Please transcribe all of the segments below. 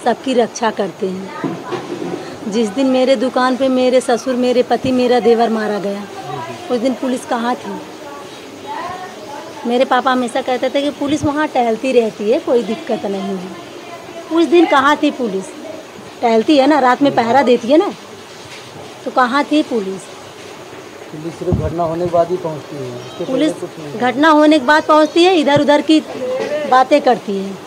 सबकी रक्षा करते हैं। जिस दिन मेरे दुकान पे मेरे ससुर, मेरे पति, मेरा देवर मारा गया, उस दिन पुलिस कहाँ थी? मेरे पापा हमेशा कहते थे कि पुलिस वहाँ टहलती रहती है, कोई दिक्कत नहीं है। उस दिन कहाँ थी पुलिस? टहलती है ना, रात में पहरा देती है ना, तो कहाँ थी पुलिस? पुलिस सिर्फ घटना होने के बाद ही पहुँचती है। पुलिस घटना होने के बाद पहुँचती है, इधर उधर की बातें करती है।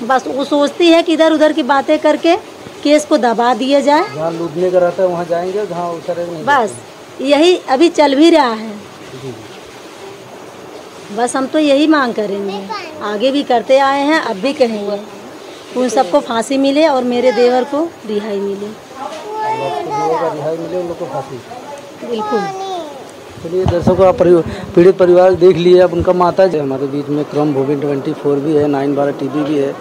बस वो सोचती है कि इधर उधर की बातें करके केस को दबा दिया जाए। जहाँ लूटने का रहता है वहाँ जाएंगे, जहाँ उतरेंगे। बस यही अभी चल भी रहा है। बस हम तो यही मांग करेंगे, आगे भी करते आए हैं, अब भी कहेंगे उन सबको फांसी मिले और मेरे देवर को रिहाई मिले। रिहाई मिले, उन लोग को फांसी। बिल्कुल। चलिए दर्शकों, आप पीड़ित परिवार देख लिए। अब उनका माता जी हमारे बीच में क्रम भूमि 24 भी है, 9/12 टीवी भी है।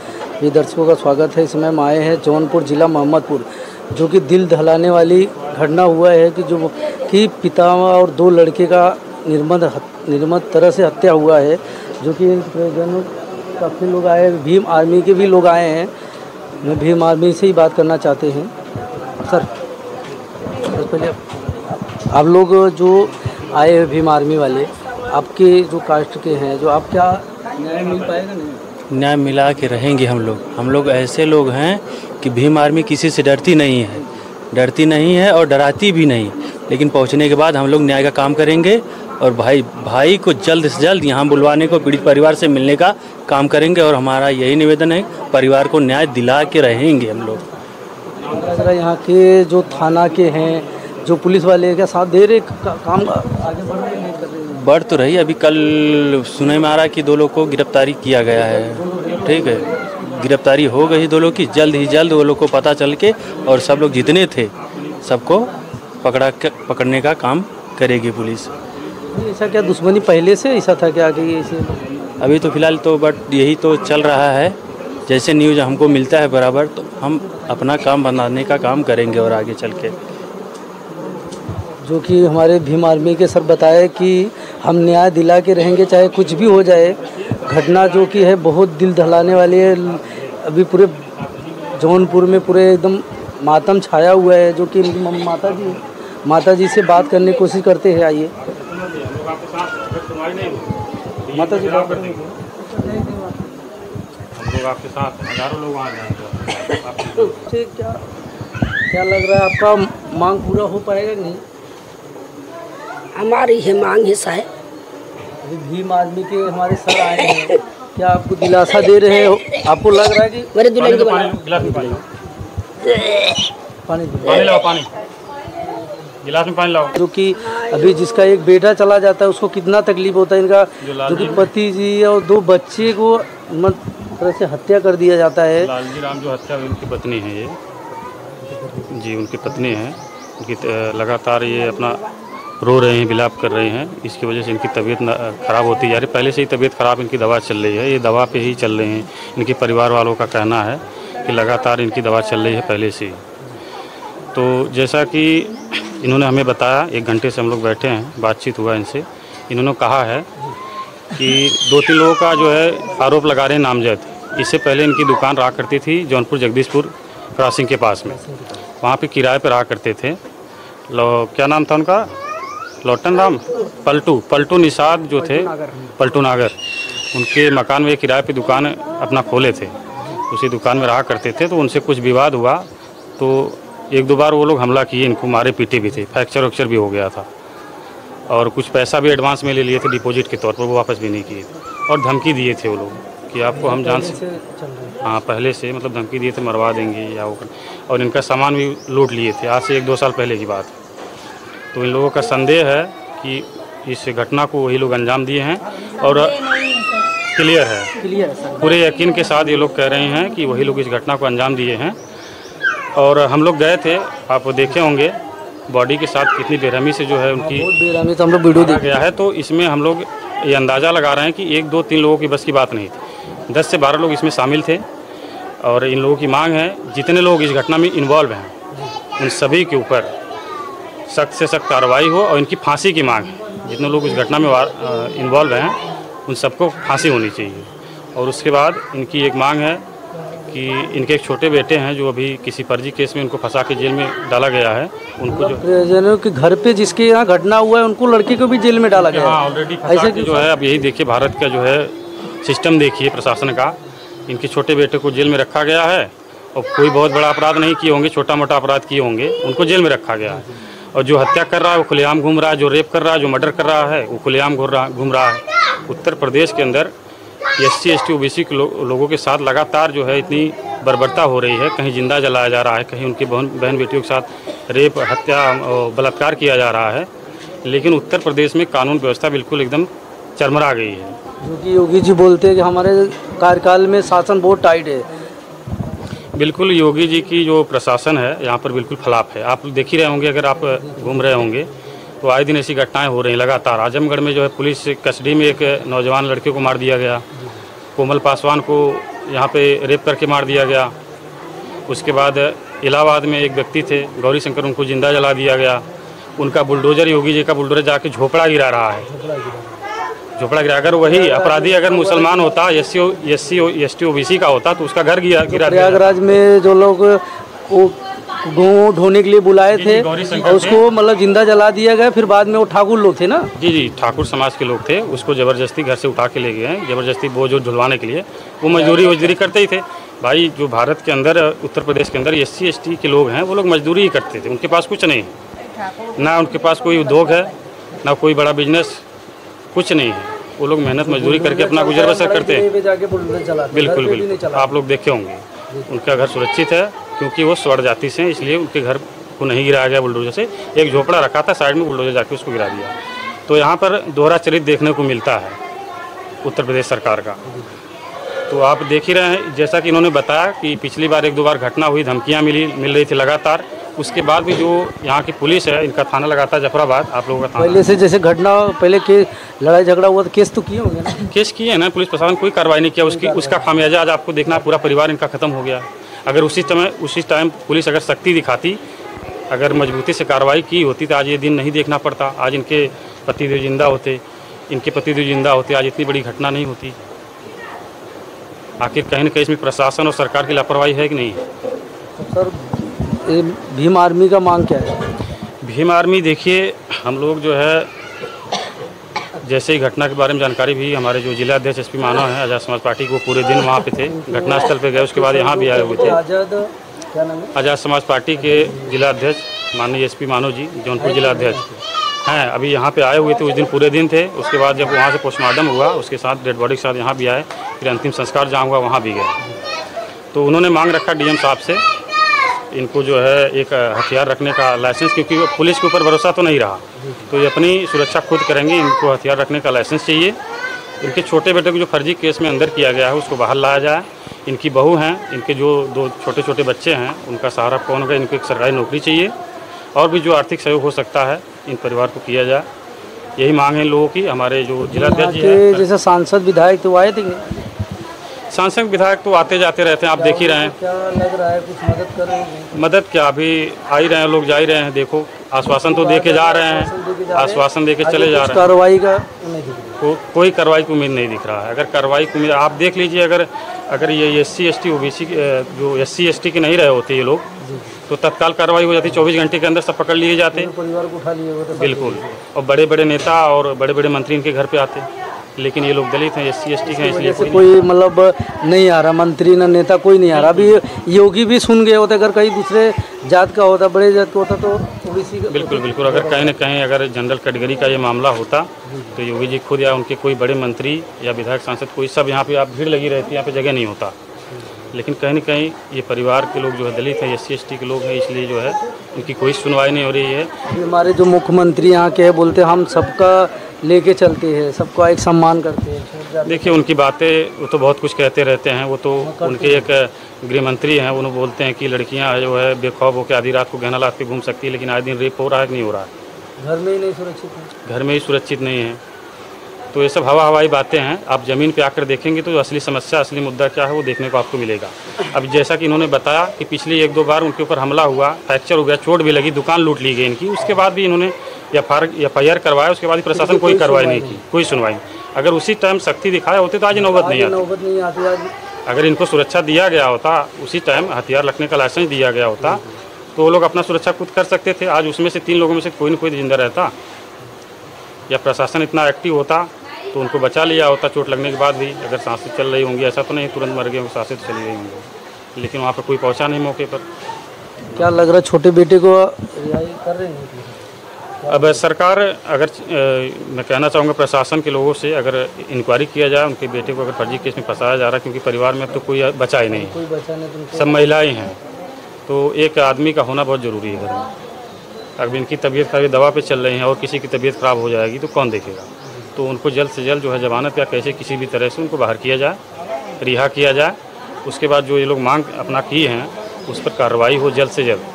ये दर्शकों का स्वागत है। इस समय हम आए हैं जौनपुर जिला मोहम्मदपुर, जो कि दिल दहलाने वाली घटना हुआ है कि पिता और 2 लड़के का निर्मम तरह से हत्या हुआ है। जो कि काफ़ी लोग आए, भीम आर्मी के भी लोग आए हैं। मैं भीम आर्मी से ही बात करना चाहते हैं। सर पहले आप लोग जो आए हैं भीम आर्मी वाले, आपके जो कास्ट के हैं, जो आप क्या न्याय मिल पाएगा? नहीं न्याय मिला के रहेंगे हम लोग ऐसे लोग हैं कि भीम आर्मी किसी से डरती नहीं है और डराती भी नहीं। लेकिन पहुंचने के बाद हम लोग न्याय का काम करेंगे और भाई को जल्द से जल्द यहाँ बुलवाने को, पीड़ित परिवार से मिलने का काम करेंगे। और हमारा यही निवेदन है, परिवार को न्याय दिला के रहेंगे हम लोग। यहाँ के जो थाना के हैं, जो पुलिस वाले क्या साथ दे रहे, काम आगे बढ़ रहे नहीं कर रहे? बढ़ तो रही। अभी कल सुनने में आ रहा कि 2 लोग को गिरफ्तारी किया गया है। ठीक है, गिरफ्तारी हो गई 2 लोग की। जल्द ही जल्द वो लोग को पता चल के और सब लोग जितने थे सबको पकड़ने का काम करेगी पुलिस। ऐसा क्या दुश्मनी पहले से ऐसा था क्या कि ऐसे? अभी तो फिलहाल तो बट यही तो चल रहा है। जैसे न्यूज़ हमको मिलता है बराबर, तो हम अपना काम बनाने का काम करेंगे और आगे चल के। जो कि हमारे भीम आर्मी के सर बताए कि हम न्याय दिला के रहेंगे चाहे कुछ भी हो जाए। घटना जो कि है बहुत दिल दहलाने वाली है। अभी पूरे जौनपुर में पूरे एकदम मातम छाया हुआ है। जो कि माता जी से बात करने की कोशिश करते हैं। आइए माता जी, बात करेंगे। हम लोग आपके साथ, हजारों लोग आ जाएंगे। ठीक, क्या लग रहा है आपका मांग पूरा हो पाएगा कि नहीं? हमारी है मांग है साहब। अभी भीम आर्मी के हमारे सर आए हैं, क्या आपको दिलासा दे रहे हो? आपको लग रहा है कि मेरे दुल्हन के पानी गिलास में पानी लाओ। जो कि अभी जिसका एक बेटा चला जाता है उसको कितना तकलीफ होता है। इनका जो कि पति जी और 2 बच्चे को तरह से हत्या कर दिया जाता है। लालजी राम जो हत्या हुई, उनकी पत्नी है ये जी, उनकी पत्नी है। उनकी लगातार ये अपना रो रहे हैं, विलाप कर रहे हैं। इसकी वजह से इनकी तबीयत ख़राब होती जा रही। पहले से ही तबीयत ख़राब, इनकी दवा चल रही है। ये दवा पे ही चल रहे हैं। इनके परिवार वालों का कहना है कि लगातार इनकी दवा चल रही है पहले से ही। तो जैसा कि इन्होंने हमें बताया, 1 घंटे से हम लोग बैठे हैं, बातचीत हुआ इनसे। इन्होंने कहा है कि 2-3 लोगों का जो है आरोप लगा रहे हैं नामजद। इससे पहले इनकी दुकान रहा करती थी जौनपुर जगदीशपुर क्रॉसिंग के पास में। वहाँ पे किराए पे रहा करते थे। क्या नाम था उनका? लोटन राम, पलटू निषाद जो थे, पलटू नागर। उनके मकान में किराए पे दुकान अपना खोले थे। उसी दुकान में रहा करते थे। तो उनसे कुछ विवाद हुआ, तो 1-2 बार वो लोग हमला किए, इनको मारे पीटे भी थे, फ्रैक्चर वैक्चर भी हो गया था। और कुछ पैसा भी एडवांस में ले लिए थे डिपॉजिट के तौर पर, वो वापस भी नहीं किए थे। और धमकी दिए थे वो लोग कि आपको हम जान से, हाँ पहले से मतलब धमकी दिए थे मरवा देंगे या वो। और इनका सामान भी लूट लिए थे। आज से 1-2 साल पहले की बात। तो इन लोगों का संदेह है कि इस घटना को वही लोग अंजाम दिए हैं। और क्लियर है, पूरे यकीन के साथ ये लोग कह रहे हैं कि वही लोग इस घटना को अंजाम दिए हैं। और हम लोग गए थे, आप देखे होंगे बॉडी के साथ कितनी बेरहमी से जो है उनकी बेरहमी तो हम लोग वीडियो देखा गया है। तो इसमें हम लोग ये अंदाज़ा लगा रहे हैं कि 1, 2, 3 लोगों की बस की बात नहीं थी। 10 से 12 लोग इसमें शामिल थे। और इन लोगों की मांग है, जितने लोग इस घटना में इन्वॉल्व हैं उन सभी के ऊपर सख्त से सख्त कार्रवाई हो। और इनकी फांसी की मांग है। जितने लोग इस घटना में इन्वॉल्व हैं उन सबको फांसी होनी चाहिए। और उसके बाद इनकी एक मांग है कि इनके एक छोटे बेटे हैं जो अभी किसी फर्जी केस में उनको फंसा के जेल में डाला गया है। उनको जो परिजनों के घर पे जिसके यहाँ घटना हुआ है उनको लड़के को भी जेल में डाला गया हाँ है। ऑलरेडी फंसा के जो है, अब यही देखिए भारत का जो है सिस्टम देखिए प्रशासन का, इनके छोटे बेटे को जेल में रखा गया है और कोई बहुत बड़ा अपराध नहीं किए होंगे, छोटा मोटा अपराध किए होंगे, उनको जेल में रखा गया है। और जो हत्या कर रहा है वो खुलेआम घूम रहा है, जो रेप कर रहा है, जो मर्डर कर रहा है वो खुलेआम घूम रहा है। उत्तर प्रदेश के अंदर SC ST OBC के लोगों के साथ लगातार जो है इतनी बर्बरता हो रही है, कहीं जिंदा जलाया जा रहा है, कहीं उनकी बहन बेटियों के साथ रेप, हत्या, बलात्कार किया जा रहा है। लेकिन उत्तर प्रदेश में कानून व्यवस्था बिल्कुल एकदम चरमरा गई है। जो कि योगी जी बोलते हैं कि हमारे कार्यकाल में शासन बहुत टाइट है। बिल्कुल योगी जी की जो प्रशासन है यहाँ पर बिल्कुल खिलाफ है। आप देख ही रहे होंगे, अगर आप घूम रहे होंगे तो आए दिन ऐसी घटनाएं हो रही हैं लगातार। आजमगढ़ में जो है पुलिस कस्टडी में एक नौजवान लड़के को मार दिया गया, कोमल पासवान को यहाँ पे रेप करके मार दिया गया। उसके बाद इलाहाबाद में एक व्यक्ति थे गौरी शंकर, उनको जिंदा जला दिया गया। उनका बुलडोजर, योगी जी का बुलडोजर जाके झोपड़ा गिरा रहा है, झोपड़ा गिरा। अगर वही अपराधी अगर मुसलमान होता, SC ST OBC का होता तो उसका घर गिरा। प्रयागराज में जो लोग वो गाँव ढोने के लिए बुलाए थे और उसको मतलब जिंदा जला दिया गया, फिर बाद में वो ठाकुर लोग थे ना। जी ठाकुर समाज के लोग थे, उसको ज़बरदस्ती घर से उठा के ले गए हैं, ज़बरदस्ती बोझ ढुलवाने के लिए। वो मजदूरी करते ही थे भाई। जो भारत के अंदर, उत्तर प्रदेश के अंदर SC ST के लोग हैं वो लोग मजदूरी ही करते थे। उनके पास कुछ नहीं है, ना उनके पास कोई उद्योग है, ना कोई बड़ा बिजनेस, कुछ नहीं है। वो लोग मेहनत मजदूरी करके अपना गुजर बसर करते हैं। बिल्कुल आप लोग देखे होंगे। उनका घर सुरक्षित है क्योंकि वो स्वर्ण जाति से हैं, इसलिए उनके घर को नहीं गिराया गया बुलडोजर से। एक झोपड़ा रखा था साइड में, बुलडोजर जाके उसको गिरा दिया। तो यहाँ पर दोहरा चरित्र देखने को मिलता है उत्तर प्रदेश सरकार का। तो आप देख ही रहे हैं, जैसा कि इन्होंने बताया कि पिछली बार 1-2 बार घटना हुई, धमकियाँ मिल रही थी लगातार। उसके बाद भी जो यहाँ की पुलिस है, इनका थाना लगाता है जफराबाद, आप लोगों का थाना। पहले से जैसे घटना पहले के लड़ाई झगड़ा हुआ तो केस तो किए होंगे ना? केस किए हैं ना, पुलिस प्रशासन कोई कार्रवाई नहीं किया। उसका खामियाजा आज आपको देखना, पूरा परिवार इनका खत्म हो गया। अगर उसी टाइम पुलिस अगर सख्ती दिखाती, अगर मजबूती से कार्रवाई की होती तो आज ये दिन नहीं देखना पड़ता। आज इनके पतिदेव जिंदा होते, आज इतनी बड़ी घटना नहीं होती। आखिर कहीं न कहीं इसमें प्रशासन और सरकार की लापरवाही है कि नहीं? सर भीम आर्मी का मांग क्या है? भीम आर्मी देखिए, हम लोग जो है जैसे ही घटना के बारे में जानकारी भी, हमारे जो जिला अध्यक्ष SP मानव हैं आज़ाद समाज पार्टी को, पूरे दिन वहाँ पे थे, घटनास्थल पे गए। उसके बाद यहाँ भी आए हुए थे। आज़ाद समाज पार्टी के जिला अध्यक्ष माननीय SP मानव जी, जौनपुर जिला अध्यक्ष हैं, अभी यहाँ पे आए हुए थे। उस दिन पूरे दिन थे। उसके बाद जब वहाँ से पोस्टमार्टम हुआ, उसके साथ डेड बॉडी के साथ यहाँ भी आए, फिर अंतिम संस्कार जहाँ हुआ वहाँ भी गए। तो उन्होंने मांग रखा DM साहब से, इनको जो है एक हथियार रखने का लाइसेंस, क्योंकि पुलिस के ऊपर भरोसा तो नहीं रहा, तो ये अपनी सुरक्षा खुद करेंगे। इनको हथियार रखने का लाइसेंस चाहिए। इनके छोटे बेटे को जो फर्जी केस में अंदर किया गया है उसको बाहर लाया जाए। इनकी बहू हैं, इनके जो 2 छोटे बच्चे हैं, उनका सहारा कौन होगा? इनको एक सरकारी नौकरी चाहिए और भी जो आर्थिक सहयोग हो सकता है इन परिवार को किया जाए। यही मांग है लोगों की। हमारे जो जिलाध्यक्ष है, जैसे सांसद विधायक तो आए थे, सांसद विधायक तो आते जाते रहते हैं, आप देख ही रहे हैं। क्या लग रहा है कुछ मदद कर रहे हैं? मदद क्या, अभी आ ही रहे हैं लोग, जा ही रहे हैं। देखो आश्वासन तो दे के जा रहे हैं, आश्वासन दे के चले जा रहे हैं। कार्रवाई का कोई कार्रवाई की उम्मीद नहीं दिख रहा है। अगर कार्रवाई की उम्मीद, आप देख लीजिए, अगर ये SC ST OBC जो SC ST के नहीं रहे होते ये लोग, तो तत्काल कार्रवाई हो जाती। 24 घंटे के अंदर सब पकड़ लिए जाते, परिवार को उठा लिए होते। बिल्कुल। और बड़े नेता और बड़े मंत्री इनके घर पे आते, लेकिन ये लोग दलित हैं, SC ST हैं, इसलिए कोई मतलब नहीं आ रहा, मंत्री न नेता कोई नहीं आ रहा। अभी योगी भी सुन गए होते, अगर कहीं दूसरे जात का होता, बड़े जात का होता तो OBC का। बिल्कुल। अगर कहीं न कहीं अगर जनरल कैटेगरी का ये मामला होता तो योगी जी खुद या उनके कोई बड़े मंत्री या विधायक, सांसद, कोई सब यहाँ पे आप भीड़ लगी रहती है, यहाँ पे जगह नहीं होता। लेकिन कहीं न कहीं ये परिवार के लोग जो है दलित हैं, SC ST के लोग हैं, इसलिए जो है उनकी कोई सुनवाई नहीं हो रही है। हमारे जो मुख्यमंत्री यहाँ के हैं बोलते हम सबका लेके चलते हैं, सबका एक सम्मान करते हैं। देखिए उनकी बातें, वो तो बहुत कुछ कहते रहते हैं। वो तो उनके एक गृह मंत्री हैं, उन्होंने बोलते हैं कि लड़कियां जो है बेखौफ होकर आधी रात को गहना लाद के घूम सकती है, लेकिन आज दिन रेप हो रहा है कि नहीं हो रहा है? घर में ही नहीं सुरक्षित है, घर में ही सुरक्षित नहीं है। तो ये सब हवाई बातें हैं। आप ज़मीन पे आकर देखेंगे तो असली समस्या, असली मुद्दा क्या है वो देखने को आपको मिलेगा। अब जैसा कि इन्होंने बताया कि पिछली 1-2 बार उनके ऊपर हमला हुआ, फ्रैक्चर हो गया, चोट भी लगी, दुकान लूट ली गई इनकी। उसके बाद भी इन्होंने FIR करवाया, उसके बाद प्रशासन कोई कार्रवाई नहीं की, कोई सुनवाई नहीं। अगर उसी टाइम सख्ती दिखाया होते तो आज नौबत नहीं आती। आज अगर इनको सुरक्षा दिया गया होता, उसी टाइम हथियार रखने का लाइसेंस दिया गया होता, तो वो लोग अपना सुरक्षा खुद कर सकते थे। आज उसमें से 3 लोगों में से कोई न कोई जिंदा रहता, या प्रशासन इतना एक्टिव होता तो उनको बचा लिया होता चोट लगने के बाद भी। अगर सांसें चल रही होंगी, ऐसा तो नहीं तुरंत मर गए होंगे, सांसें तो चली गई होंगी, लेकिन वहाँ पर कोई पहुँचा नहीं मौके पर। क्या लग रहा है छोटे बेटे को रिहाई कर रहे हैं? अब सरकार, अगर मैं कहना चाहूँगा प्रशासन के लोगों से, अगर इंक्वायरी किया जाए, उनके बेटे को अगर फर्जी केस में फंसाया जा रहा है, क्योंकि परिवार में अब तो कोई बचा ही नहीं, कोई बचा नहीं, तुमको सब महिलाएं हैं, तो एक आदमी का होना बहुत ज़रूरी है घर में। अगर इनकी तबीयत खराब, दवा पे चल रही है और किसी की तबीयत ख़राब हो जाएगी तो कौन देखेगा? तो उनको जल्द से जल्द जो है जमानत या कैसे किसी भी तरह से उनको बाहर किया जाए, रिहा किया जाए। उसके बाद जो ये लोग मांग अपना किए हैं उस पर कार्रवाई हो जल्द से जल्द।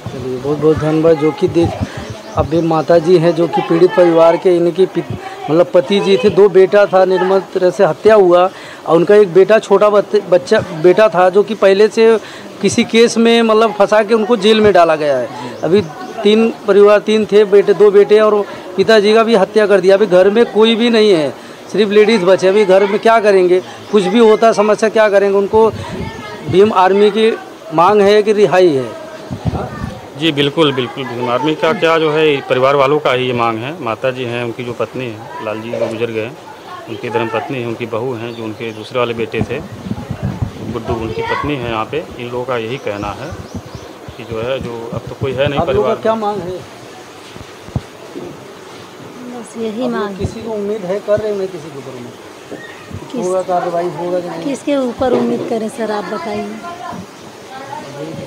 चलिए, बहुत बहुत धन्यवाद। जो कि देख अभी माता जी हैं जो कि पीड़ित परिवार के, इनकी मतलब पति जी थे, 2 बेटा था, निर्मल तरह से हत्या हुआ, और उनका एक बेटा छोटा बच्चा बेटा था जो कि पहले से किसी केस में मतलब फंसा के उनको जेल में डाला गया है। अभी 3 थे बेटे, 2 बेटे और पिताजी का भी हत्या कर दिया। अभी घर में कोई भी नहीं है, सिर्फ लेडीज़ बचे। अभी घर में क्या करेंगे? कुछ भी होता समस्या क्या करेंगे? उनको भीम आर्मी की मांग है कि रिहाई है? जी बिल्कुल बिल्कुल, भीम आर्मी का क्या जो है परिवार वालों का ही ये मांग है। माता जी हैं, उनकी जो पत्नी है, लाल जी जो गुजर गए, उनकी धर्मपत्नी है, उनकी बहू हैं, जो उनके दूसरे वाले बेटे थे गुड्डू, उनकी पत्नी है। यहाँ पे इन लोगों का यही कहना है कि जो है, जो अब तो कोई है नहीं परिवार। क्या मांग है? बस यही मांग। किसी को उम्मीद है, कर रहे हैं किसी के ऊपर उम्मीद होगा, कार्रवाई होगा कि नहीं? किसके ऊपर उम्मीद करें सर, आप बताइए।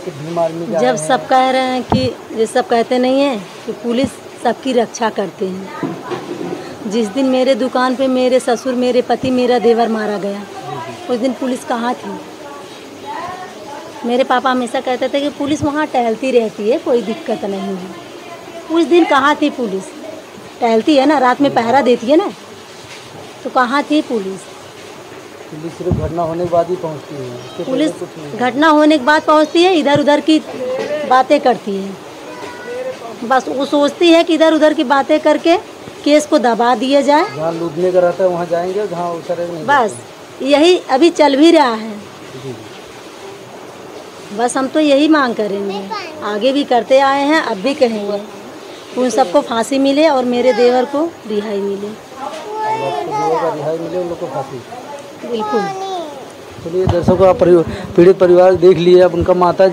भीम आर्मी का जब सब कह रहे हैं कि, ये सब कहते नहीं हैं कि पुलिस सबकी रक्षा करते हैं। जिस दिन मेरे दुकान पे मेरे ससुर, मेरे पति, मेरा देवर मारा गया, उस दिन पुलिस कहाँ थी? मेरे पापा हमेशा कहते थे कि पुलिस वहाँ टहलती रहती है, कोई दिक्कत नहीं है। उस दिन कहाँ थी पुलिस? टहलती है ना, रात में पहरा देती है ना, तो कहाँ थी पुलिस? पुलिस सिर्फ घटना होने के बाद ही पहुंचती है। पुलिस घटना होने के बाद पहुंचती है, इधर उधर की बातें करती है। बस वो सोचती है कि इधर उधर की बातें करके केस को दबा दिया जाए। जहाँ लूटने का रहता है वहाँ जाएंगे, जहाँ उतरेंगे बस यही अभी चल भी रहा है। बस हम तो यही मांग करेंगे, आगे भी करते आए हैं, अब भी कहेंगे उन सबको फांसी मिले और मेरे देवर को रिहाई मिले। रिहाई मिले, उन लोग को फांसी। बिल्कुल। चलिए दर्शकों, आप पीड़ित परिवार देख लिए। अब उनका माता